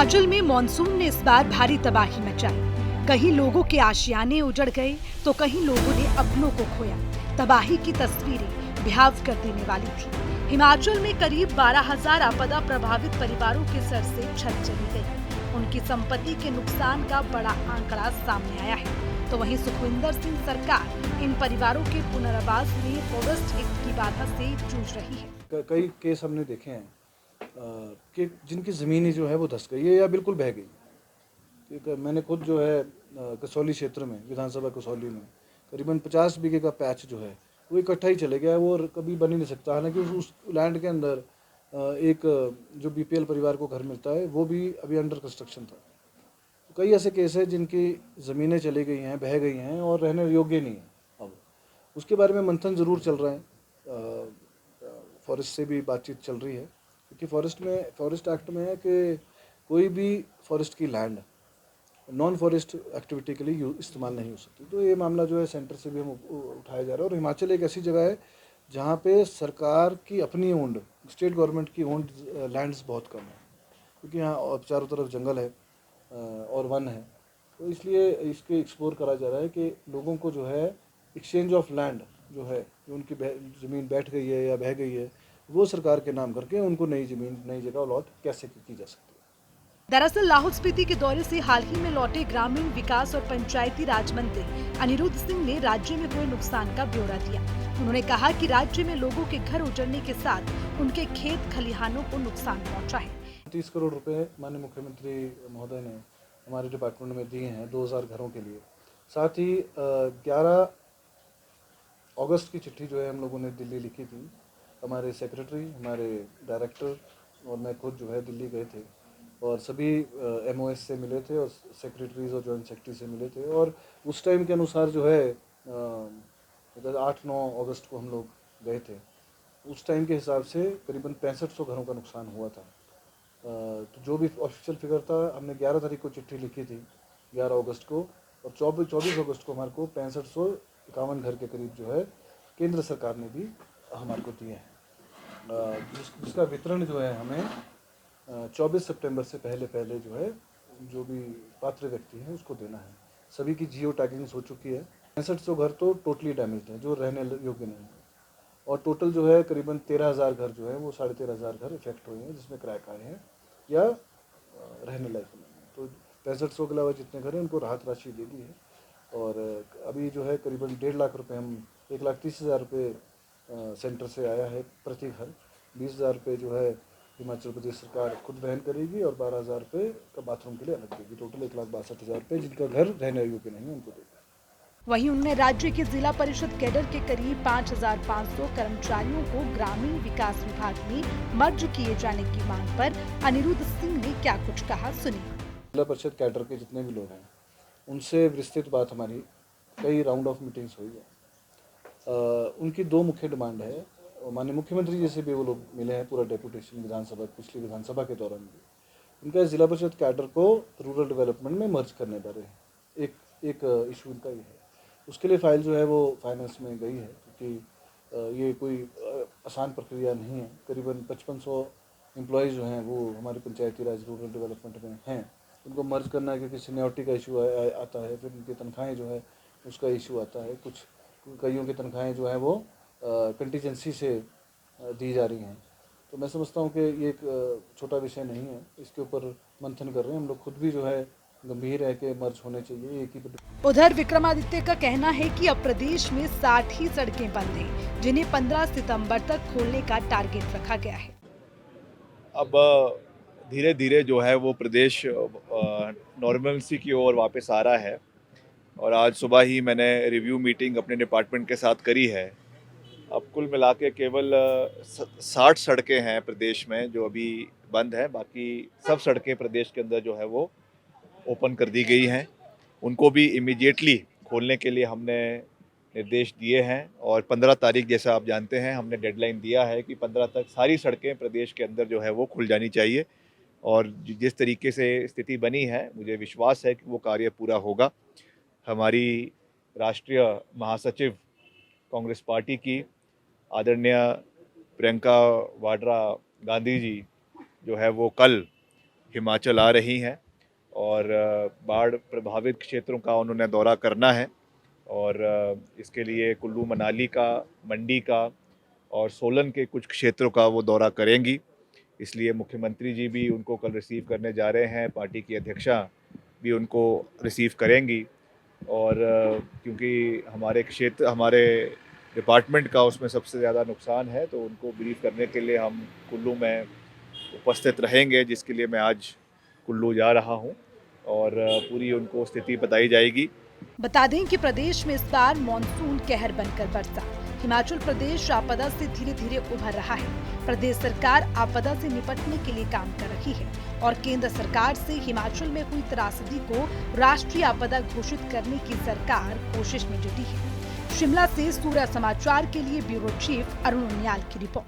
हिमाचल में मानसून ने इस बार भारी तबाही मचाई। कहीं लोगों के आशियाने उजड़ गए तो कहीं लोगों ने अपनों को खोया। तबाही की तस्वीरें बेहाल कर देने वाली थी। हिमाचल में करीब 12,000 आपदा प्रभावित परिवारों के सर से छत चली गई। उनकी संपत्ति के नुकसान का बड़ा आंकड़ा सामने आया है। तो वहीं सुखविंदर सिंह सरकार इन परिवारों के पुनर्वास में फॉरेस्ट एक्ट की बाधा से जूझ रही है। कई केस हमने देखे हैं कि जिनकी ज़मीनें जो है वो धंस गई है या बिल्कुल बह गई। ठीक है, मैंने खुद जो है कसौली क्षेत्र में, विधानसभा कसौली में करीबन 50 बीघे का पैच जो है वो इकट्ठा ही चले गया, वो कभी बन ही नहीं सकता। हालांकि उस लैंड के अंदर एक जो बीपीएल परिवार को घर मिलता है वो भी अभी अंडर कंस्ट्रक्शन था। तो कई ऐसे केस हैं जिनकी ज़मीनें चली गई हैं, बह गई हैं और रहने योग्य नहीं है। अब उसके बारे में मंथन ज़रूर चल रहा है, फॉरेस्ट से भी बातचीत चल रही है, क्योंकि फॉरेस्ट एक्ट में है कि कोई भी फॉरेस्ट की लैंड नॉन फॉरेस्ट एक्टिविटी के लिए इस्तेमाल नहीं हो सकती। तो ये मामला जो है सेंटर से भी हम उठाया जा रहा है। और हिमाचल एक ऐसी जगह है जहाँ पे सरकार की अपनी ओन्ड, स्टेट गवर्नमेंट की ओन्ड लैंड्स बहुत कम है, क्योंकि यहाँ चारों तरफ जंगल है और वन है। तो इसलिए इसके एक्सप्लोर करा जा रहा है कि लोगों को जो है एक्सचेंज ऑफ लैंड जो है, जो उनकी ज़मीन बैठ गई है या बह गई है, वो सरकार के नाम करके उनको नई ज़मीन, नई जगह अलॉट कैसे की जा सकती है। दरअसल लाहौल स्पीति के दौरे से हाल ही में लौटे ग्रामीण विकास और पंचायती राज मंत्री अनिरुद्ध सिंह ने राज्य में हुए नुकसान का ब्यौरा दिया। उन्होंने कहा कि राज्य में लोगों के घर उजड़ने के साथ उनके खेत खलिहानों को नुकसान पहुंचा है। 30 करोड़ रुपए माननीय मुख्यमंत्री महोदय ने हमारे डिपार्टमेंट में दिए हैं 2000 घरों के लिए। साथ ही 11 अगस्त की चिट्ठी जो है हम लोगों ने दिल्ली लिखी थी। हमारे सेक्रेटरी, हमारे डायरेक्टर और मैं खुद जो है दिल्ली गए थे और सभी एमओएस से मिले थे और सेक्रेटरीज और जॉइंट सेक्रेटरी से मिले थे। और उस टाइम के अनुसार जो है 8-9 अगस्त को हम लोग गए थे। उस टाइम के हिसाब से करीबन 6500 घरों का नुकसान हुआ था। तो जो भी ऑफिशियल फिगर था, हमने 11 तारीख को चिट्ठी लिखी थी, 11 अगस्त को, और 24 अगस्त को हमारे को 6551 घर के करीब जो है केंद्र सरकार ने भी हमारे को दिए हैं, जिसका वितरण जो है हमें 24 सितंबर से पहले जो है जो भी पात्र व्यक्ति हैं उसको देना है। सभी की जियो टैगिंग हो चुकी है। 6500 घर तो टोटली डैमेज हैं, जो रहने योग्य नहीं है। और टोटल जो है करीबन 13,000 घर जो है वो 13,500 घर इफेक्ट हुए हैं, जिसमें क्रैक आए हैं या रहने लायक नहीं है। तो 6500 के अलावा जितने घर हैं उनको राहत राशि दे दी है। और अभी जो है करीबन 1.5 लाख रुपए, हम 1,30,000 रुपये सेंटर से आया है प्रति घर। 20,000 रुपये जो है हिमाचल प्रदेश सरकार खुद वहन करेगी और 12,000 रुपये का बाथरूम के लिए अलग देगी। टोटल 1,62,000 रुपये जिनका घर रहने योग्य नहीं है उनको देगी। वहीं उन्होंने राज्य के जिला परिषद कैडर के करीब 5,500 कर्मचारियों को ग्रामीण विकास विभाग में मर्ज किए जाने की मांग पर अनिरुद्ध सिंह ने क्या कुछ कहा, सुनिए। जिला परिषद कैडर के जितने भी लोग हैं उनसे विस्तृत बात हमारी कई राउंड ऑफ मीटिंग्स हुई है। उनकी 2 मुख्य डिमांड है। माननीय मुख्यमंत्री जी से भी वो लोग मिले हैं, पूरा डेपुटेशन विधानसभा, पिछली विधानसभा के दौरान भी। उनका जिला परिषद कैडर को रूरल डेवलपमेंट में मर्ज करने बारे एक इशू उनका ये है। उसके लिए फाइल जो है वो फाइनेंस में गई है, क्योंकि ये कोई आसान प्रक्रिया नहीं है। करीबन 5500 एम्प्लॉयज़ जो हैं वो हमारे पंचायती राज रूरल डेवलपमेंट में हैं। उनको मर्ज करना है क्योंकि सीनियरिटी का इशू आता है, फिर उनकी तनख्वाहें जो है उसका इशू आता है। कुछ कईयों की तनख्वाहें जो हैं वो कंटीजेंसी से दी जा रही हैं। तो मैं समझता हूँ कि ये एक छोटा विषय नहीं है, इसके ऊपर मंथन कर रहे हैं हम लोग। खुद भी जो है गंभीर है कि मर्ज होने चाहिए एक ही। उधर विक्रमादित्य का कहना है कि अब प्रदेश में 60 ही सड़कें बंद हैं, जिन्हें 15 सितंबर तक खोलने का टारगेट रखा गया है। अब धीरे धीरे जो है वो प्रदेश नॉर्मलसी की ओर वापस आ रहा है। और आज सुबह ही मैंने रिव्यू मीटिंग अपने डिपार्टमेंट के साथ करी है। अब कुल मिला के केवल 60 सड़कें हैं प्रदेश में जो अभी बंद हैं। बाकी सब सड़कें प्रदेश के अंदर जो है वो ओपन कर दी गई हैं। उनको भी इमीडिएटली खोलने के लिए हमने निर्देश दिए हैं। और 15 तारीख, जैसा आप जानते हैं, हमने डेडलाइन दिया है कि 15 तक सारी सड़कें प्रदेश के अंदर जो है वो खुल जानी चाहिए। और जिस तरीके से स्थिति बनी है, मुझे विश्वास है कि वो कार्य पूरा होगा। हमारी राष्ट्रीय महासचिव कांग्रेस पार्टी की आदरणीय प्रियंका वाड्रा गांधी जी जो है वो कल हिमाचल आ रही हैं और बाढ़ प्रभावित क्षेत्रों का उन्होंने दौरा करना है और इसके लिए कुल्लू मनाली का, मंडी का और सोलन के कुछ क्षेत्रों का वो दौरा करेंगी। इसलिए मुख्यमंत्री जी भी उनको कल रिसीव करने जा रहे हैं, पार्टी की अध्यक्षा भी उनको रिसीव करेंगी और क्योंकि हमारे डिपार्टमेंट का उसमें सबसे ज़्यादा नुकसान है, तो उनको ब्रीफ करने के लिए हम कुल्लू में उपस्थित रहेंगे, जिसके लिए मैं आज कुल्लू जा रहा हूं और पूरी उनको स्थिति बताई जाएगी। बता दें कि प्रदेश में इस बार मॉनसून कहर बनकर बरसा। हिमाचल प्रदेश आपदा से धीरे धीरे उभर रहा है। प्रदेश सरकार आपदा से निपटने के लिए काम कर रही है और केंद्र सरकार से हिमाचल में हुई त्रासदी को राष्ट्रीय आपदा घोषित करने की सरकार कोशिश में जुटी है। शिमला से सूर्य समाचार के लिए ब्यूरो चीफ अरुण उनियाल की रिपोर्ट।